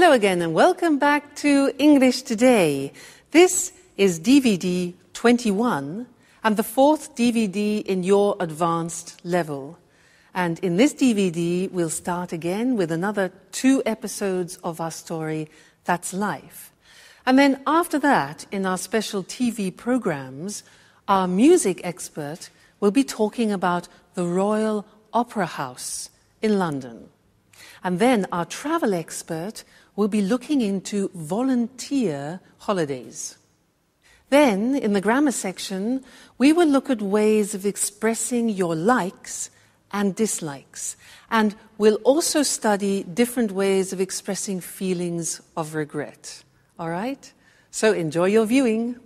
Hello again and welcome back to English Today. This is DVD 21 and the fourth DVD in your advanced level. And in this DVD, we'll start again with another 2 episodes of our story, That's Life. And then after that, in our special TV programs, our music expert will be talking about the Royal Opera House in London. And then our travel expert will be looking into volunteer holidays. Then, in the grammar section, we will look at ways of expressing your likes and dislikes. And we'll also study different ways of expressing feelings of regret. All right? So enjoy your viewing.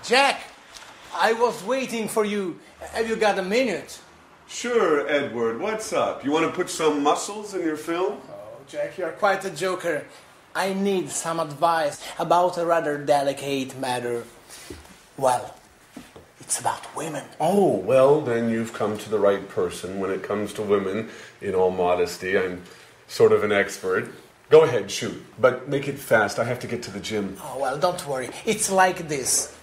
Jack, I was waiting for you. Have you got a minute? Sure, Edward. What's up? You want to put some muscles in your film? Oh, Jack, you're quite a joker. I need some advice about a rather delicate matter. Well, it's about women. Oh, well, then you've come to the right person when it comes to women. In all modesty, I'm sort of an expert. Go ahead, shoot. But make it fast. I have to get to the gym. Oh, well, don't worry. It's like this.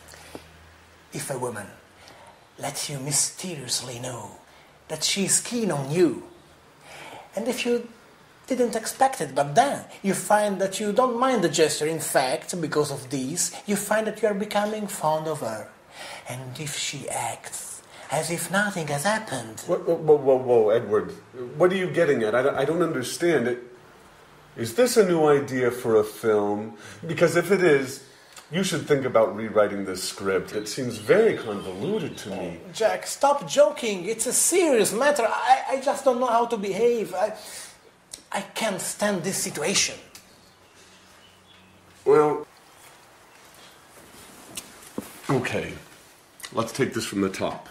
If a woman lets you mysteriously know that she's keen on you, and if you didn't expect it, but then you find that you don't mind the gesture, in fact, because of this, you find that you are becoming fond of her. And if she acts as if nothing has happened... Whoa, Edward. What are you getting at? I don't understand it. Is this a new idea for a film? Because if it is, you should think about rewriting this script. It seems very convoluted to me. Jack, stop joking. It's a serious matter. I just don't know how to behave. I can't stand this situation. Well, okay. Let's take this from the top.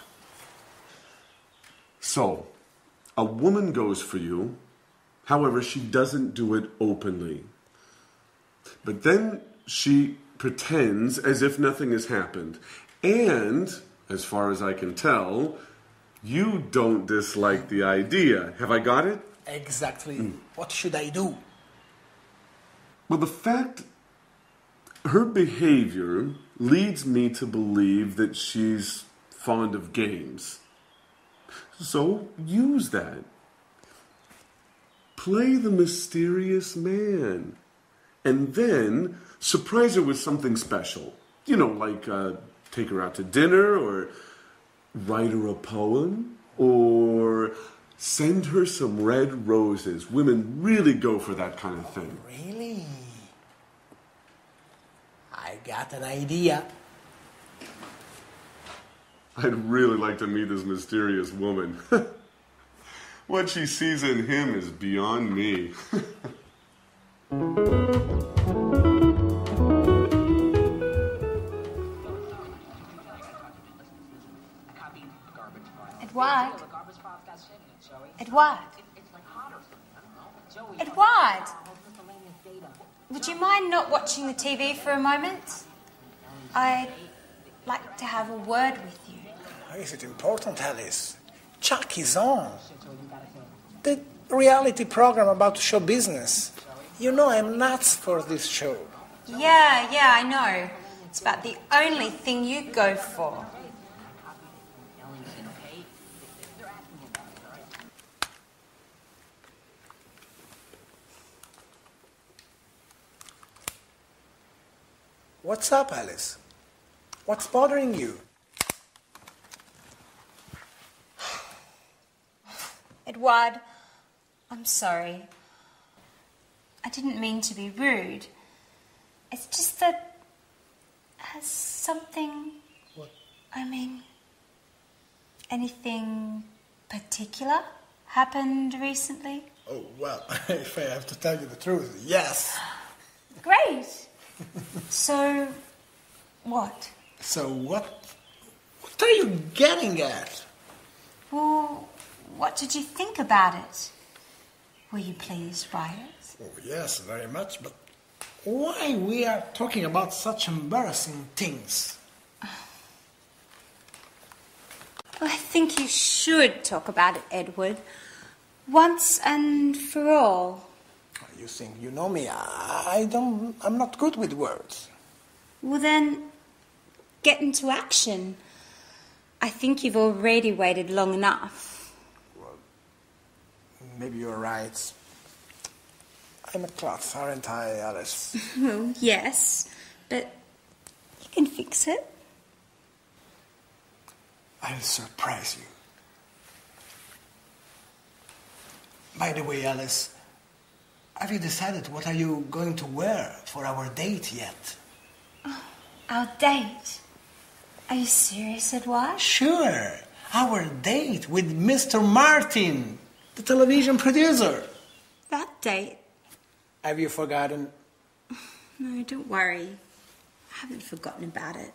So, a woman goes for you. However, she doesn't do it openly. But then she pretends as if nothing has happened. And, as far as I can tell, you don't dislike the idea. Have I got it? Exactly. What should I do? Well, the fact, her behavior leads me to believe that she's fond of games. So, use that. Play the mysterious man. And then surprise her with something special. You know, like take her out to dinner, or write her a poem, or send her some red roses. Women really go for that kind of thing. Really? I got an idea. I'd really like to meet this mysterious woman. What she sees in him is beyond me. Edward, would you mind not watching the TV for a moment? I'd like to have a word with you. Is it important, Alice? Chuck is on. The reality program about show business. You know I'm nuts for this show. Yeah, I know. It's about the only thing you go for. What's up, Alice? What's bothering you? Edward, I'm sorry. I didn't mean to be rude. It's just that... Has something... What? I mean... Anything particular happened recently? Oh, well, if I have to tell you the truth, yes. Great. So, what? So what? What are you getting at? Well, what did you think about it? Were you pleased by it? Oh, yes, very much, but why we are talking about such embarrassing things? think you should talk about it, Edward. Once and for all. You think you know me? I'm not good with words. Well then, get into action. I think you've already waited long enough. Well, maybe you're right. I'm a klutz, aren't I, Alice? Well, yes, but you can fix it. I'll surprise you. By the way, Alice, have you decided what are you going to wear for our date yet? Oh, our date? Are you serious, Edward? Sure. Our date with Mr. Martin, the television producer. That date? Have you forgotten? No, don't worry. I haven't forgotten about it.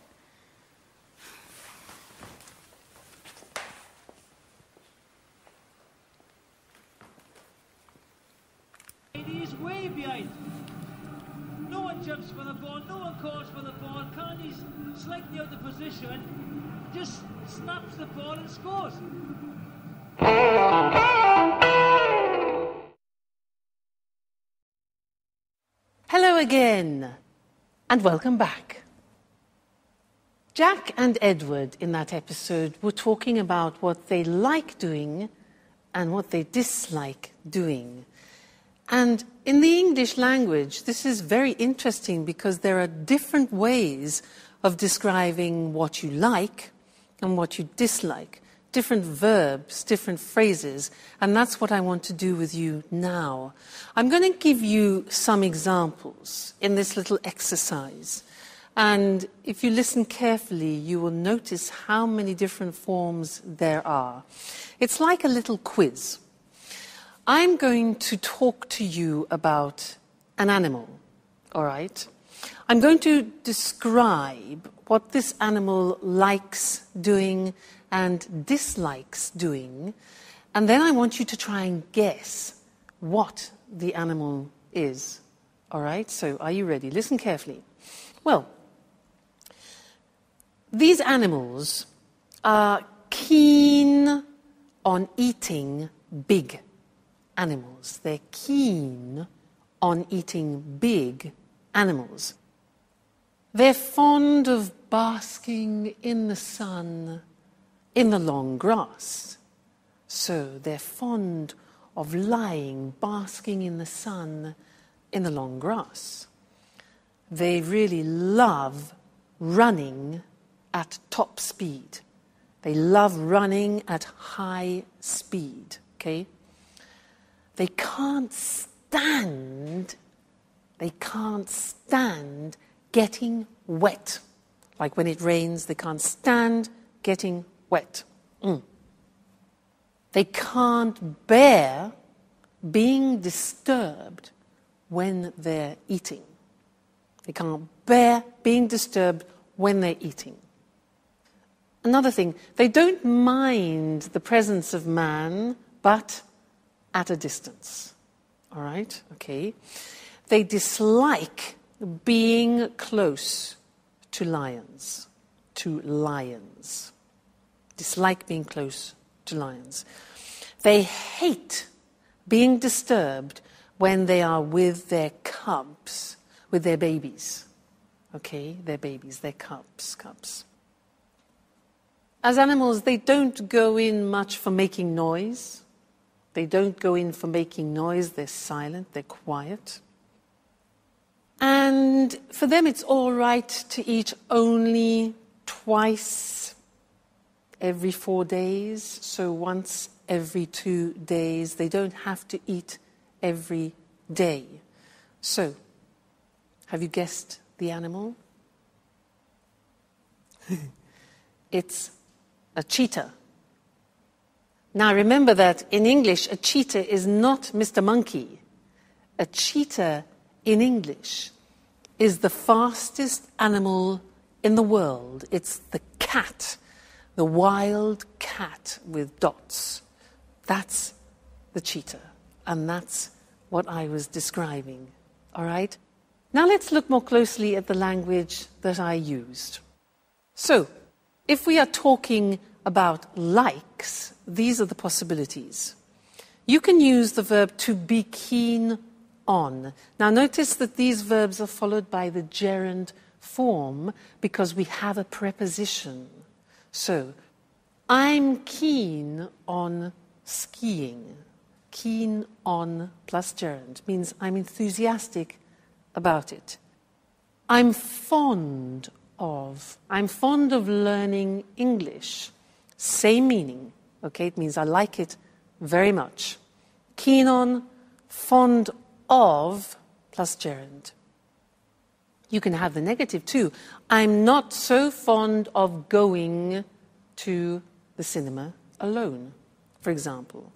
He's way behind. No one jumps for the ball, no one calls for the ball. Carney's slightly out of position, just snaps the ball and scores. Hello again, and welcome back. Jack and Edward in that episode were talking about what they like doing and what they dislike doing. And in the English language, this is very interesting because there are different ways of describing what you like and what you dislike, different verbs, different phrases, and that's what I want to do with you now. I'm going to give you some examples in this little exercise. And if you listen carefully, you will notice how many different forms there are. It's like a little quiz. I'm going to talk to you about an animal, all right? I'm going to describe what this animal likes doing and dislikes doing, and then I want you to try and guess what the animal is, all right? So are you ready? Listen carefully. Well, these animals are keen on eating big animals. They're keen on eating big animals. They're fond of basking in the sun in the long grass. So they're fond of lying, basking in the sun in the long grass. They really love running at top speed. They love running at high speed, okay? They can't stand getting wet. Like when it rains, they can't stand getting wet. They can't bear being disturbed when they're eating. They can't bear being disturbed when they're eating. Another thing, they don't mind the presence of man, but at a distance. All right? Okay. They dislike being close to lions. Dislike being close to lions. They hate being disturbed when they are with their cubs, with their babies. Okay? Their babies, their cubs. As animals, they don't go in much for making noise. They don't go in for making noise. They're silent. They're quiet. And for them, it's all right to eat only twice every 4 days. So once every 2 days. They don't have to eat every day. So, have you guessed the animal? It's a cheetah. Now remember that in English, a cheetah is not Mr. Monkey. A cheetah in English is the fastest animal in the world. It's the cat, the wild cat with dots. That's the cheetah, and that's what I was describing, all right? Now let's look more closely at the language that I used. So, if we are talking about likes, these are the possibilities. You can use the verb to be keen on. Now notice that these verbs are followed by the gerund form because we have a preposition. So, I'm keen on skiing. Keen on plus gerund means I'm enthusiastic about it. I'm fond of learning English. Same meaning, okay? It means I like it very much. Keen on, fond of, plus gerund. You can have the negative too. I'm not so fond of going to the cinema alone, for example.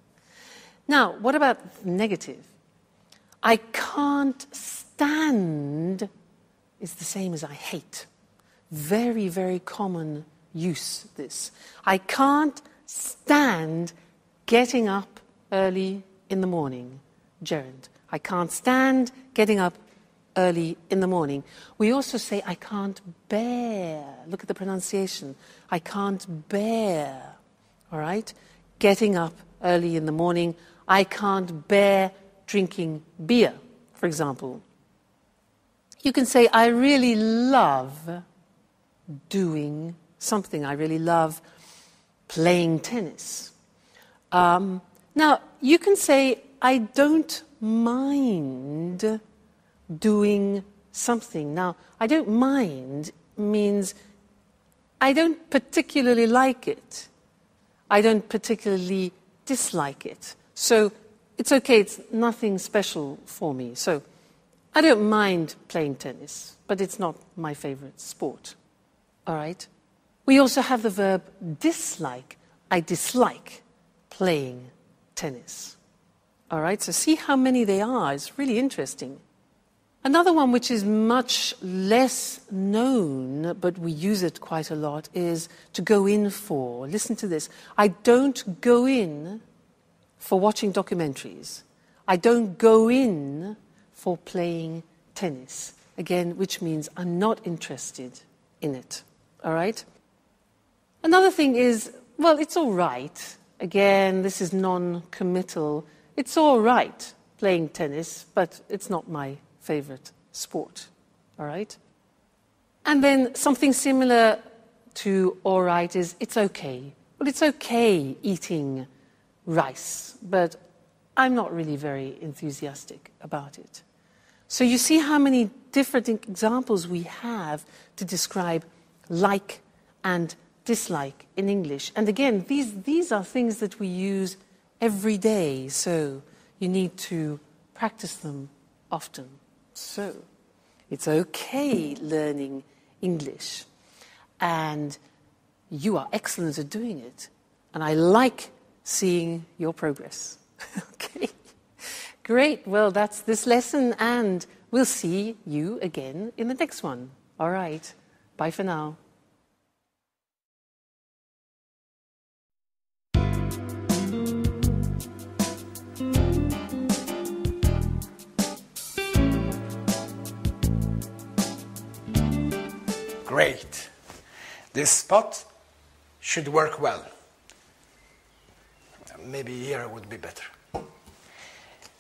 Now, what about negative? I can't stand is the same as I hate. Very, very common use, this. I can't stand getting up early in the morning. Gerund. I can't stand getting up early in the morning. We also say, I can't bear. Look at the pronunciation. I can't bear. All right? Getting up early in the morning. I can't bear drinking beer, for example. You can say, I really love doing something. I really love playing tennis. Now, you can say, I don't mind doing something. Now, I don't mind means I don't particularly like it. I don't particularly dislike it. So it's okay, it's nothing special for me. So I don't mind playing tennis, but it's not my favorite sport. All right? We also have the verb dislike. I dislike playing tennis. All right? So see how many they are. It's really interesting. Another one which is much less known, but we use it quite a lot, is to go in for. Listen to this. I don't go in for watching documentaries. I don't go in for playing tennis. Again, which means I'm not interested in it. All right? Another thing is, well, it's all right. Again, this is non-committal. It's all right playing tennis, but it's not my favorite sport. All right? And then something similar to all right is it's okay. Well, it's okay eating rice, but I'm not really very enthusiastic about it. So you see how many different examples we have to describe like and dislike in English. And again, these are things that we use every day, so you need to practice them often. So it's okay learning English, and you are excellent at doing it, and I like seeing your progress. Okay, great. Well, that's this lesson, and we'll see you again in the next one. All right, bye for now. Great. This spot should work well. Maybe here would be better.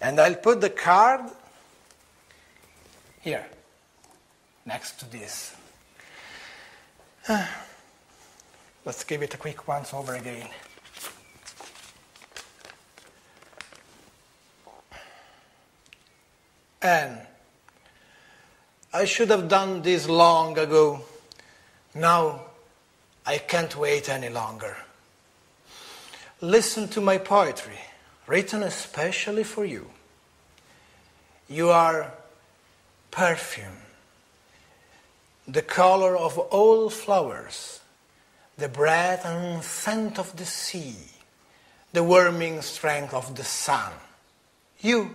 And I'll put the card here, next to this. Let's give it a quick once over again. And I should have done this long ago. Now I can't wait any longer. Listen to my poetry, written especially for you. You are perfume, the color of all flowers, the breath and scent of the sea, the warming strength of the sun. You,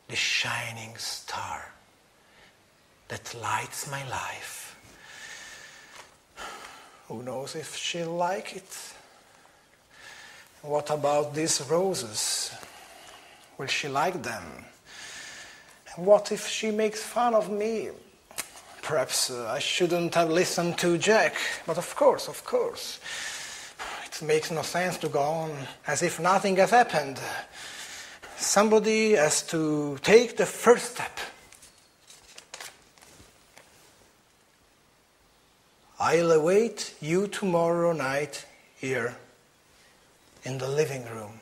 the shining star that lights my life. Who knows if she'll like it? What about these roses? Will she like them? And what if she makes fun of me? Perhaps I shouldn't have listened to Jack, but of course. It makes no sense to go on as if nothing has happened. Somebody has to take the first step. I'll await you tomorrow night here in the living room.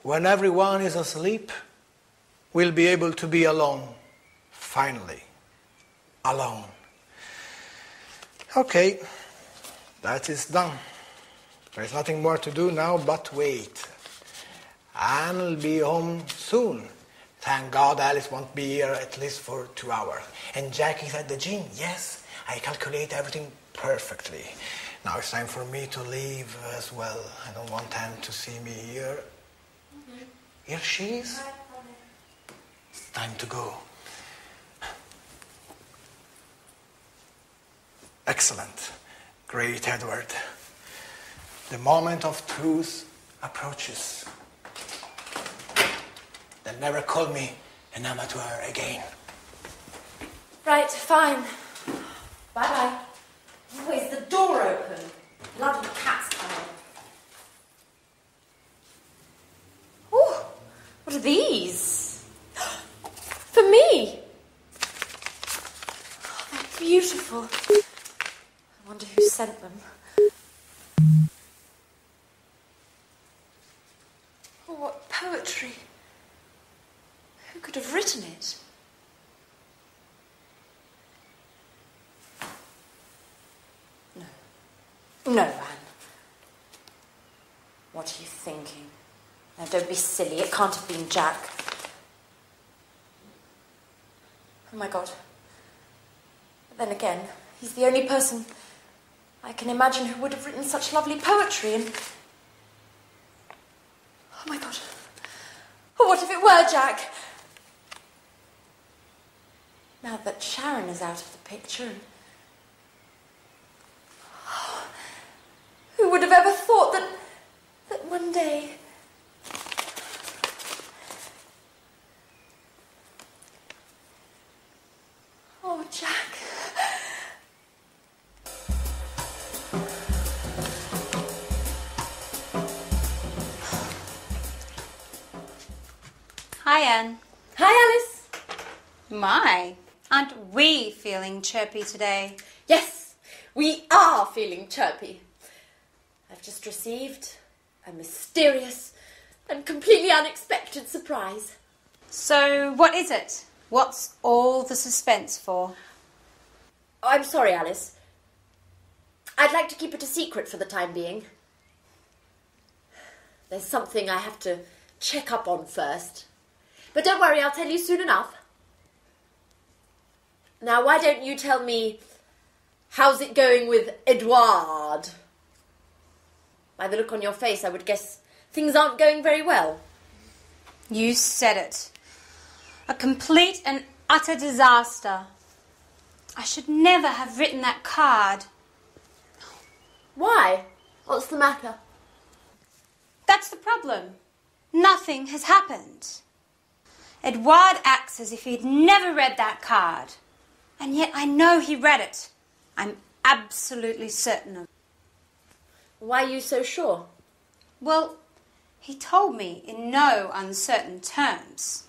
When everyone is asleep, we'll be able to be alone. Finally. Alone. Okay, that is done. There's nothing more to do now but wait. Anne will be home soon. Thank God Alice won't be here at least for 2 hours. And Jack is at the gym. Yes, I calculate everything perfectly. Now it's time for me to leave as well. I don't want Anne to see me here. Here she is. It's time to go. Excellent. Great, Edward. The moment of truth approaches. They'll never call me an amateur again. Right, fine. Bye-bye. Oh, is the door open? Bloody cat's coming. Oh, what are these? For me? Oh, they're beautiful. I wonder who sent them. Oh, what poetry. Who could have written it? No, Anne. What are you thinking? Now, don't be silly. It can't have been Jack. Oh, my God. But then again, he's the only person I can imagine who would have written such lovely poetry and... Oh, my God. Oh, what if it were Jack? Now that Sharon is out of the picture and... Who would have ever thought that one day... Oh, Jack. Hi, Anne. Hi, Alice. My, aren't we feeling chirpy today? Yes, we are feeling chirpy. I've just received a mysterious and completely unexpected surprise. So, what is it? What's all the suspense for? Oh, I'm sorry, Alice. I'd like to keep it a secret for the time being. There's something I have to check up on first. But don't worry, I'll tell you soon enough. Now, why don't you tell me, how's it going with Edouard? By the look on your face, I would guess things aren't going very well. You said it. A complete and utter disaster. I should never have written that card. Why? What's the matter? That's the problem. Nothing has happened. Edouard acts as if he'd never read that card. And yet I know he read it. I'm absolutely certain of it. Why are you so sure? Well, he told me in no uncertain terms.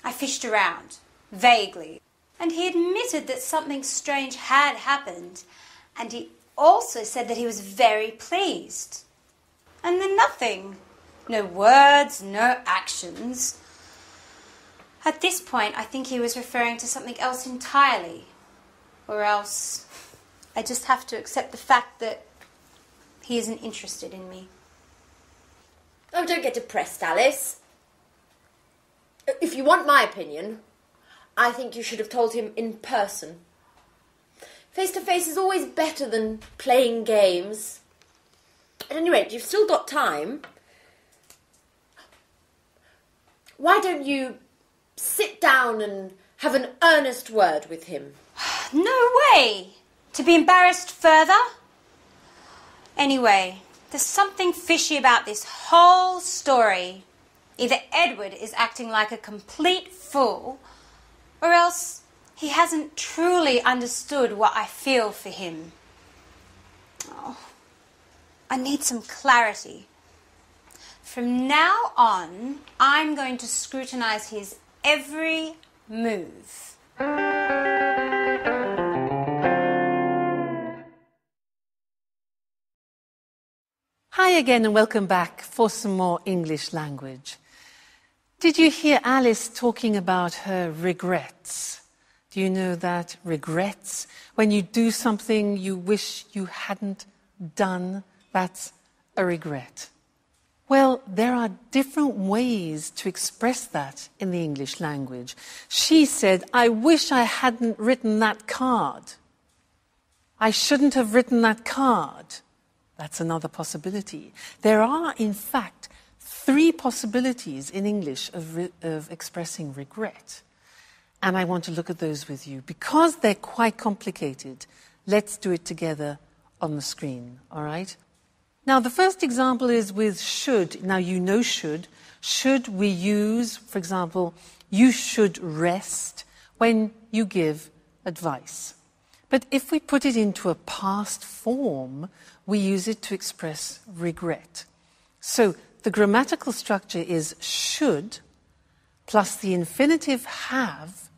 I fished around, vaguely, and he admitted that something strange had happened, and he also said that he was very pleased. And then nothing. No words, no actions. At this point, I think he was referring to something else entirely. Or else, I just have to accept the fact that he isn't interested in me. Oh, don't get depressed, Alice. If you want my opinion, I think you should have told him in person. Face-to-face is always better than playing games. At any rate, you've still got time. Why don't you sit down and have an earnest word with him? No way! To be embarrassed further? Anyway, there's something fishy about this whole story. Either Edward is acting like a complete fool, or else he hasn't truly understood what I feel for him. Oh, I need some clarity. From now on, I'm going to scrutinize his every move. Hi again and welcome back for some more English language. Did you hear Alice talking about her regrets? Do you know that regrets, when you do something you wish you hadn't done, that's a regret? Well, there are different ways to express that in the English language. She said, I wish I hadn't written that card. I shouldn't have written that card. That's another possibility. There are, in fact, 3 possibilities in English of expressing regret. And I want to look at those with you. Because they're quite complicated, let's do it together on the screen, all right? Now, the first example is with should. Now, you know should. Should we use, for example, you should rest when you give advice. But if we put it into a past form, we use it to express regret. So the grammatical structure is should plus the infinitive have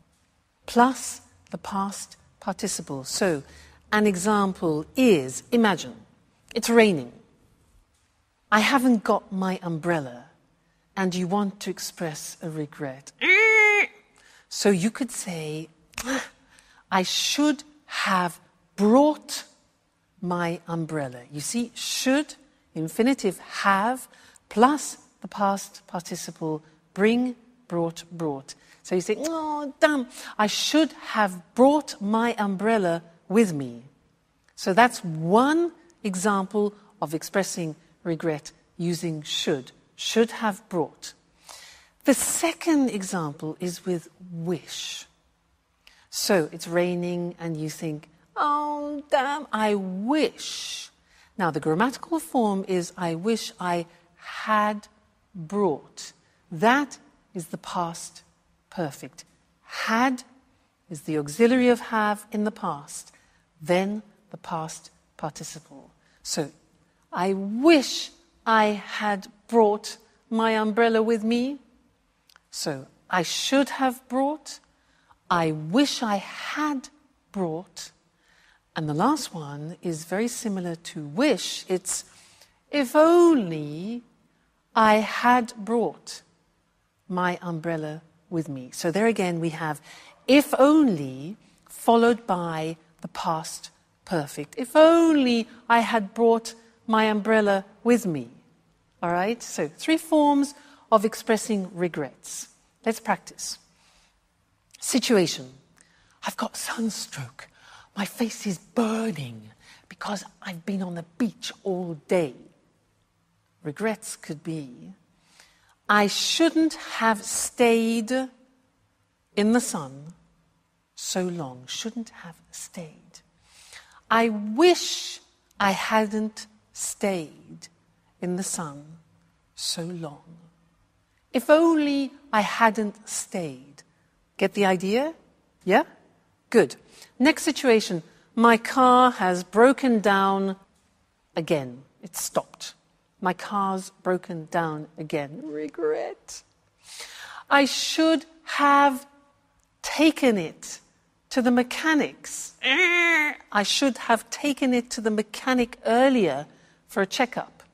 plus the past participle. So an example is, imagine, it's raining. I haven't got my umbrella and you want to express a regret. So you could say, I should have brought my umbrella. You see, should, infinitive have, plus the past participle, bring, brought, brought. So you say, oh, damn, I should have brought my umbrella with me. So that's one example of expressing regret using should have brought. The second example is with wish. So it's raining and you think, oh, damn, I wish. Now, the grammatical form is I wish I had brought. That is the past perfect. Had is the auxiliary of have in the past, then the past participle. So, I wish I had brought my umbrella with me. So, I should have brought. I wish I had brought. And the last one is very similar to wish. It's if only I had brought my umbrella with me. So there again we have if only followed by the past perfect. If only I had brought my umbrella with me. All right? So 3 forms of expressing regrets. Let's practice. Situation. I've got sunstroke. My face is burning because I've been on the beach all day. Regrets could be, I shouldn't have stayed in the sun so long. Shouldn't have stayed. I wish I hadn't stayed in the sun so long. If only I hadn't stayed. Get the idea? Yeah? Good. Next situation. My car has broken down again. It's stopped. My car's broken down again. Regret. I should have taken it to the mechanics. I should have taken it to the mechanic earlier for a checkup.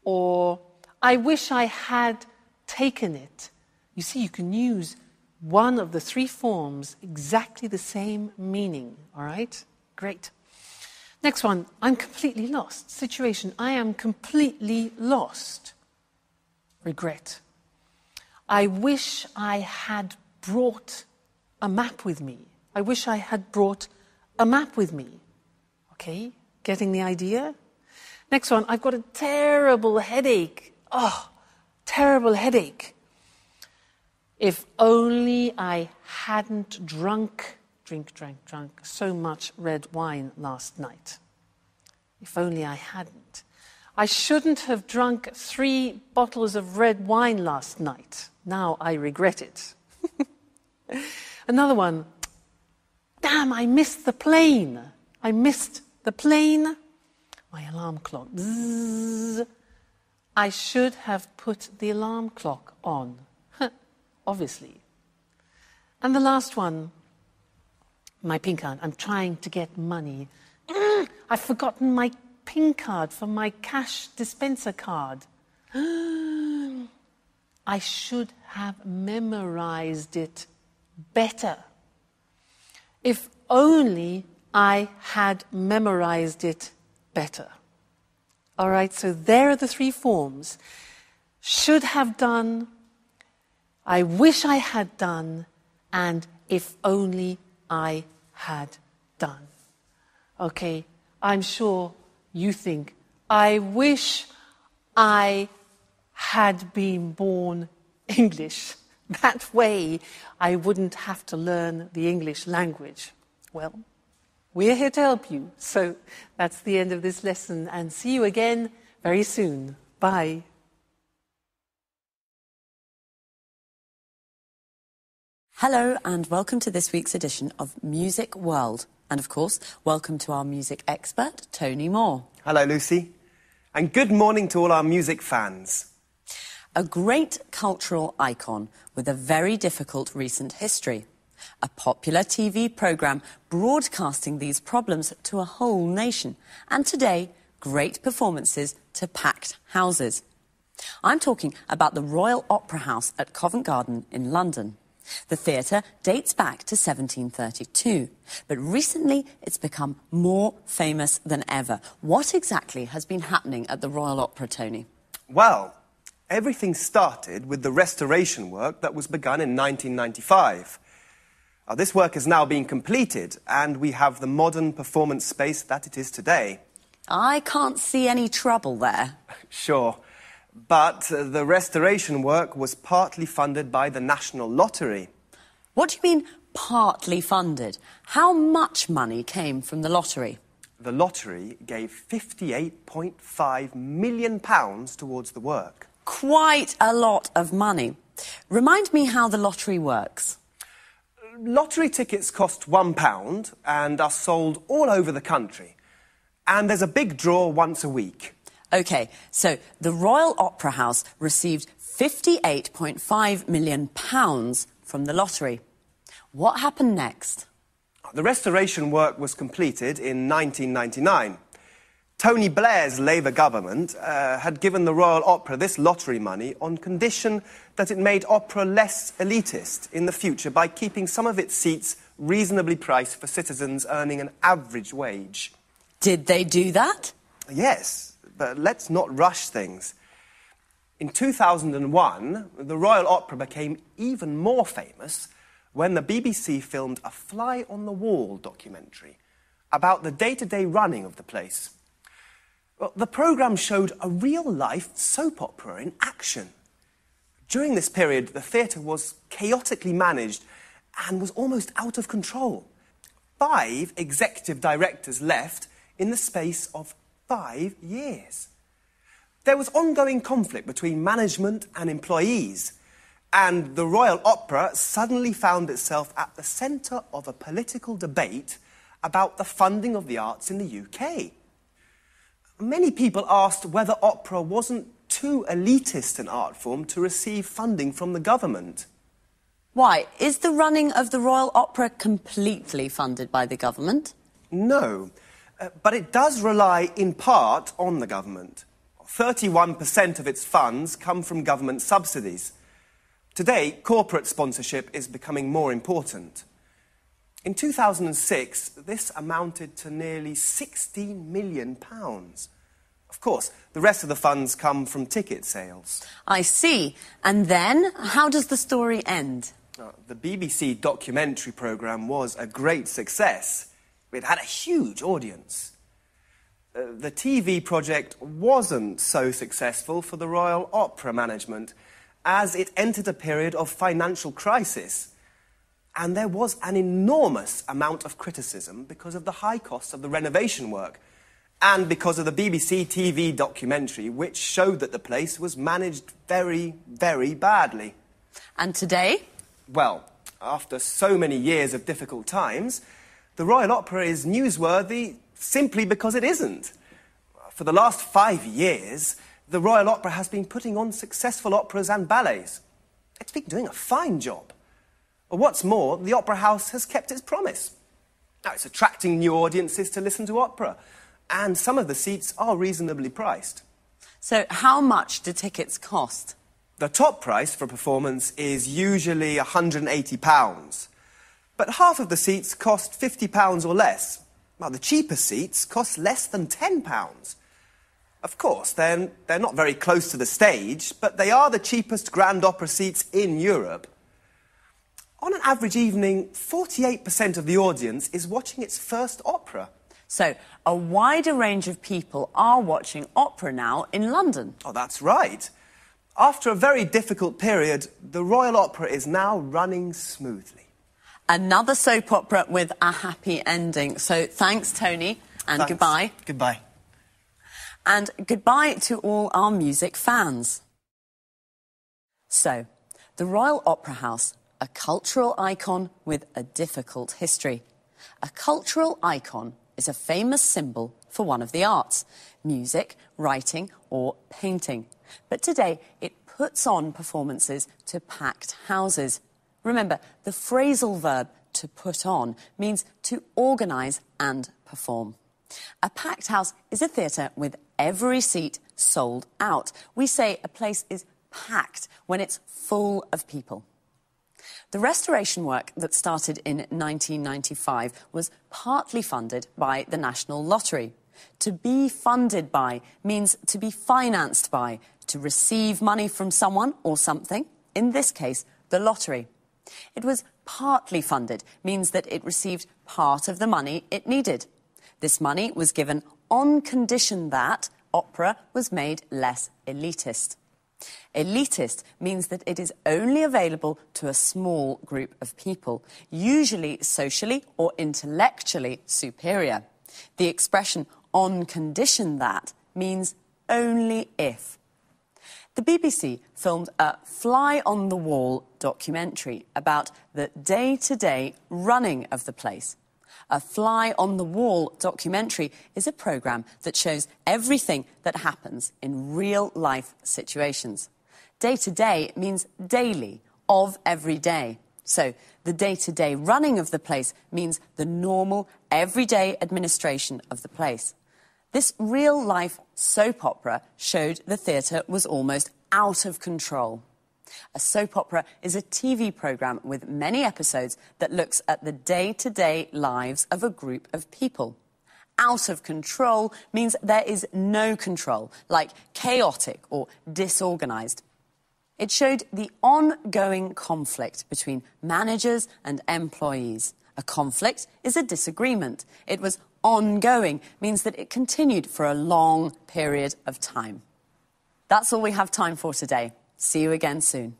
Or, I wish I had taken it. You see, you can use one of the 3 forms, exactly the same meaning. All right? Great. Next one, I'm completely lost. Situation, I am completely lost. Regret. I wish I had brought a map with me. I wish I had brought a map with me. Okay, getting the idea? Next one, I've got a terrible headache. Oh, terrible headache. If only I hadn't drank so much red wine last night. If only I hadn't. I shouldn't have drunk 3 bottles of red wine last night. Now I regret it. Another one. Damn, I missed the plane. I missed the plane. My alarm clock. Bzzz. I should have put the alarm clock on. Obviously. And the last one, my PIN card. I'm trying to get money. I've forgotten my PIN card for my cash dispenser card. I should have memorized it better. If only I had memorized it better. All right, so there are the three forms. Should have done, I wish I had done, and if only I had done. Okay, I'm sure you think, I wish I had been born English. That way I wouldn't have to learn the English language. Well, we're here to help you. So that's the end of this lesson, and see you again very soon. Bye. Hello and welcome to this week's edition of Music World. And of course, welcome to our music expert, Tony Moore. Hello, Lucy. And good morning to all our music fans. A great cultural icon with a very difficult recent history. A popular TV programme broadcasting these problems to a whole nation. And today, great performances to packed houses. I'm talking about the Royal Opera House at Covent Garden in London. The theatre dates back to 1732, but recently it's become more famous than ever. What exactly has been happening at the Royal Opera, Tony? Well, everything started with the restoration work that was begun in 1995. This work is now being completed, and we have the modern performance space that it is today. I can't see any trouble there. Sure. But the restoration work was partly funded by the National Lottery. What do you mean, partly funded? How much money came from the lottery? The lottery gave £58.5 million towards the work. Quite a lot of money. Remind me how the lottery works. Lottery tickets cost £1 and are sold all over the country. And there's a big draw once a week. OK, so the Royal Opera House received £58.5 million from the lottery. What happened next? The restoration work was completed in 1999. Tony Blair's Labour government had given the Royal Opera this lottery money on condition that it made opera less elitist in the future by keeping some of its seats reasonably priced for citizens earning an average wage. Did they do that? Yes. But let's not rush things. In 2001, the Royal Opera became even more famous when the BBC filmed a fly-on-the-wall documentary about the day-to-day running of the place. Well, the programme showed a real-life soap opera in action. During this period, the theatre was chaotically managed and was almost out of control. 5 executive directors left in the space of 5 years. There was ongoing conflict between management and employees, and the Royal Opera suddenly found itself at the centre of a political debate about the funding of the arts in the UK. Many people asked whether opera wasn't too elitist an art form to receive funding from the government. Why? Is the running of the Royal Opera completely funded by the government? No. But it does rely in part on the government. 31% of its funds come from government subsidies. Today, corporate sponsorship is becoming more important. In 2006, this amounted to nearly £16 million. Of course, the rest of the funds come from ticket sales. I see. And then, how does the story end? The BBC documentary programme was a great success. It had a huge audience. The TV project wasn't so successful for the Royal Opera management, as it entered a period of financial crisis. And there was an enormous amount of criticism because of the high costs of the renovation work, and because of the BBC TV documentary, which showed that the place was managed very, very badly. And today? Well, after so many years of difficult times, the Royal Opera is newsworthy simply because it isn't. For the last 5 years, the Royal Opera has been putting on successful operas and ballets. It's been doing a fine job. What's more, the Opera House has kept its promise. Now, it's attracting new audiences to listen to opera, and some of the seats are reasonably priced. So how much do tickets cost? The top price for a performance is usually £180, but half of the seats cost £50 or less, while the cheaper seats cost less than £10. Of course, they're not very close to the stage, but they are the cheapest grand opera seats in Europe. On an average evening, 48% of the audience is watching its first opera. So, a wider range of people are watching opera now in London. Oh, that's right. After a very difficult period, the Royal Opera is now running smoothly. Another soap opera with a happy ending. So, thanks, Tony, and Thanks. goodbye. Goodbye. And goodbye to all our music fans. So, the Royal Opera House, a cultural icon with a difficult history. A cultural icon is a famous symbol for one of the arts, music, writing or painting. But today it puts on performances to packed houses. Remember, the phrasal verb to put on means to organise and perform. A packed house is a theatre with every seat sold out. We say a place is packed when it's full of people. The restoration work that started in 1995 was partly funded by the National Lottery. To be funded by means to be financed by, to receive money from someone or something, in this case, the lottery. It was partly funded, means that it received part of the money it needed. This money was given on condition that opera was made less elitist. Elitist means that it is only available to a small group of people, usually socially or intellectually superior. The expression on condition that means only if. The BBC filmed a fly-on-the-wall documentary about the day-to-day running of the place. A fly-on-the-wall documentary is a programme that shows everything that happens in real-life situations. Day-to-day means daily, of every day. So the day-to-day running of the place means the normal, everyday administration of the place. This real-life soap opera showed the theatre was almost out of control. A soap opera is a TV programme with many episodes that looks at the day-to-day lives of a group of people. Out of control means there is no control, like chaotic or disorganised. It showed the ongoing conflict between managers and employees. A conflict is a disagreement. It was ongoing, means that it continued for a long period of time. That's all we have time for today. See you again soon.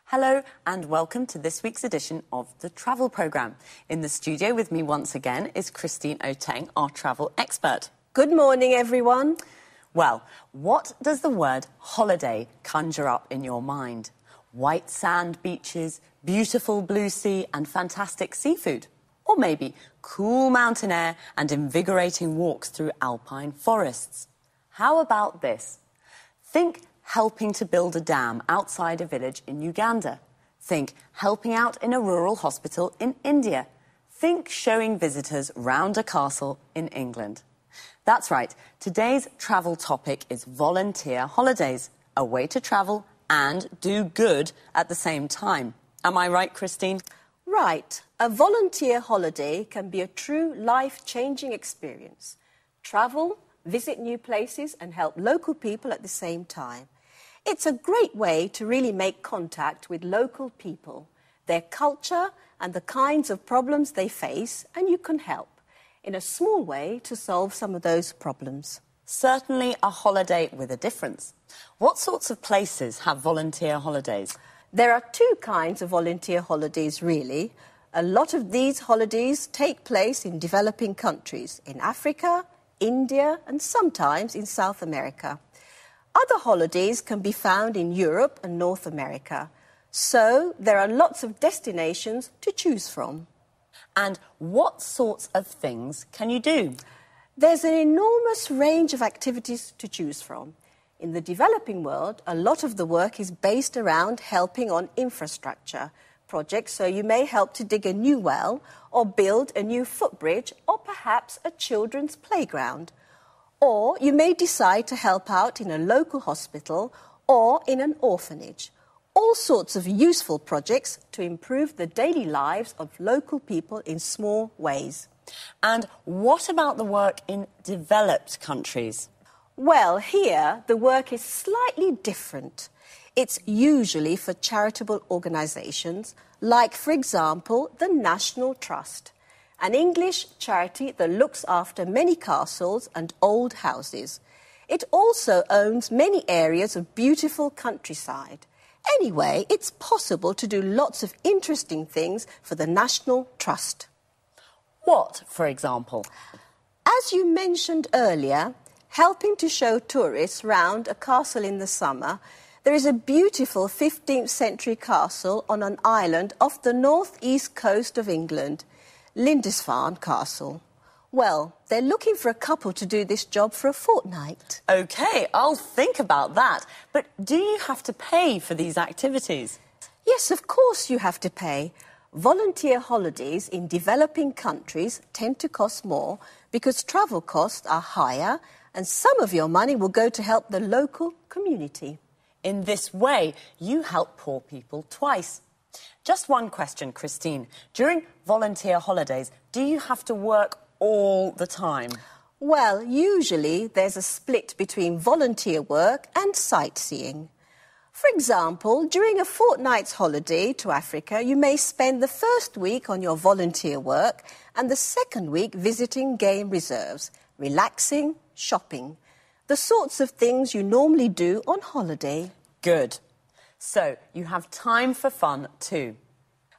Hello and welcome to this week's edition of the Travel Programme. In the studio with me once again is Christine Oteng, our travel expert. Good morning, everyone. Well, what does the word holiday conjure up in your mind? White sand beaches, beautiful blue sea and fantastic seafood? Or maybe cool mountain air and invigorating walks through alpine forests? How about this? Think helping to build a dam outside a village in Uganda. Think helping out in a rural hospital in India. Think showing visitors round a castle in England. That's right, today's travel topic is volunteer holidays, a way to travel and do good at the same time. Am I right, Christine? Right. A volunteer holiday can be a true life-changing experience. Travel, visit new places and help local people at the same time. It's a great way to really make contact with local people, their culture and the kinds of problems they face, and you can help in a small way to solve some of those problems. Certainly a holiday with a difference. What sorts of places have volunteer holidays? There are two kinds of volunteer holidays, really. A lot of these holidays take place in developing countries, in Africa, India, and sometimes in South America. Other holidays can be found in Europe and North America. So there are lots of destinations to choose from. And what sorts of things can you do? There's an enormous range of activities to choose from. In the developing world, a lot of the work is based around helping on infrastructure projects, so you may help to dig a new well or build a new footbridge or perhaps a children's playground. Or you may decide to help out in a local hospital or in an orphanage. All sorts of useful projects to improve the daily lives of local people in small ways. And what about the work in developed countries? Well, here the work is slightly different. It's usually for charitable organisations, like, for example, the National Trust, an English charity that looks after many castles and old houses. It also owns many areas of beautiful countryside. Anyway, it's possible to do lots of interesting things for the National Trust. What, for example? As you mentioned earlier, helping to show tourists round a castle in the summer, there is a beautiful 15th century castle on an island off the north-east coast of England, Lindisfarne Castle. Well, they're looking for a couple to do this job for a fortnight. OK, I'll think about that. But do you have to pay for these activities? Yes, of course you have to pay. Volunteer holidays in developing countries tend to cost more because travel costs are higher and some of your money will go to help the local community. In this way, you help poor people twice. Just one question, Christine. During volunteer holidays, do you have to work all the time? Well, usually there's a split between volunteer work and sightseeing. For example, during a fortnight's holiday to Africa, you may spend the first week on your volunteer work and the second week visiting game reserves, relaxing, shopping. The sorts of things you normally do on holiday. Good. So, you have time for fun too.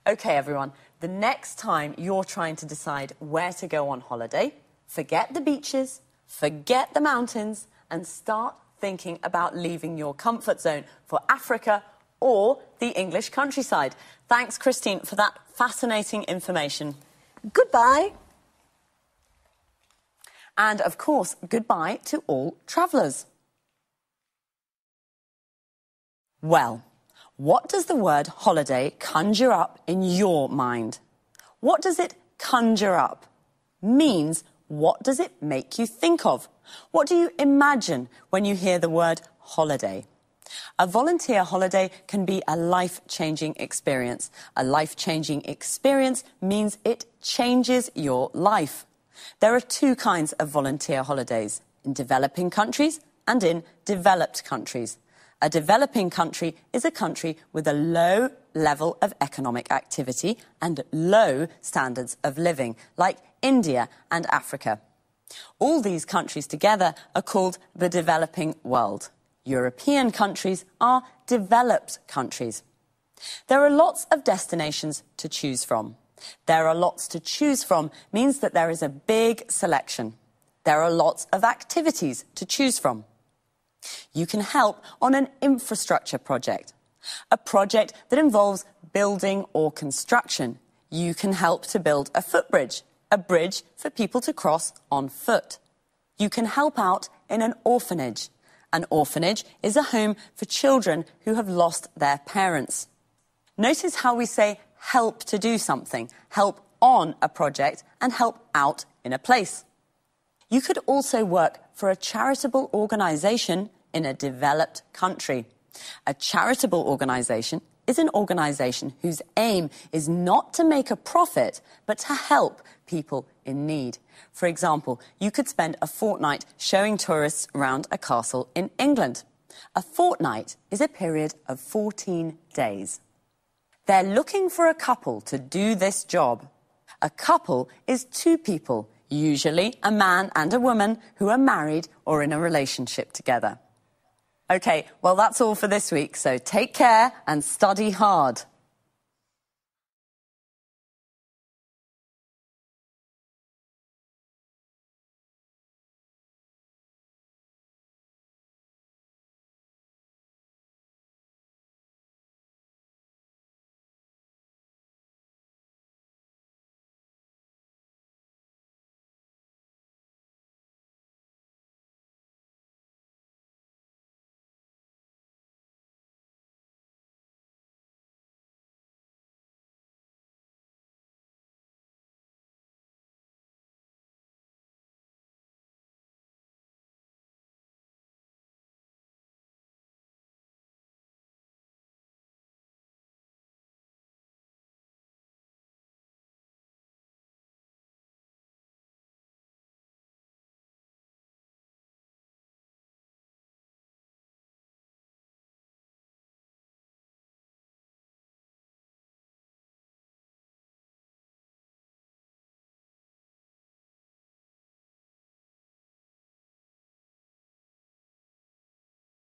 OK, everyone, the next time you're trying to decide where to go on holiday, forget the beaches, forget the mountains, and start thinking about leaving your comfort zone for Africa or the English countryside. Thanks, Christine, for that fascinating information. Goodbye. And, of course, goodbye to all travellers. Well, what does the word holiday conjure up in your mind? What does it conjure up? Means, what does it make you think of? What do you imagine when you hear the word holiday? A volunteer holiday can be a life-changing experience. A life-changing experience means it changes your life. There are two kinds of volunteer holidays, in developing countries and in developed countries. A developing country is a country with a low level of economic activity and low standards of living, like India and Africa. All these countries together are called the developing world. European countries are developed countries. There are lots of destinations to choose from. There are lots to choose from means that there is a big selection. There are lots of activities to choose from. You can help on an infrastructure project, a project that involves building or construction. You can help to build a footbridge, a bridge for people to cross on foot. You can help out in an orphanage. An orphanage is a home for children who have lost their parents. Notice how we say help to do something, help on a project, and help out in a place. You could also work for a charitable organisation in a developed country. A charitable organisation is an organisation whose aim is not to make a profit, but to help people in need. For example, you could spend a fortnight showing tourists around a castle in England. A fortnight is a period of 14 days. They're looking for a couple to do this job. A couple is two people, usually a man and a woman who are married or in a relationship together. OK, well, that's all for this week, so take care and study hard.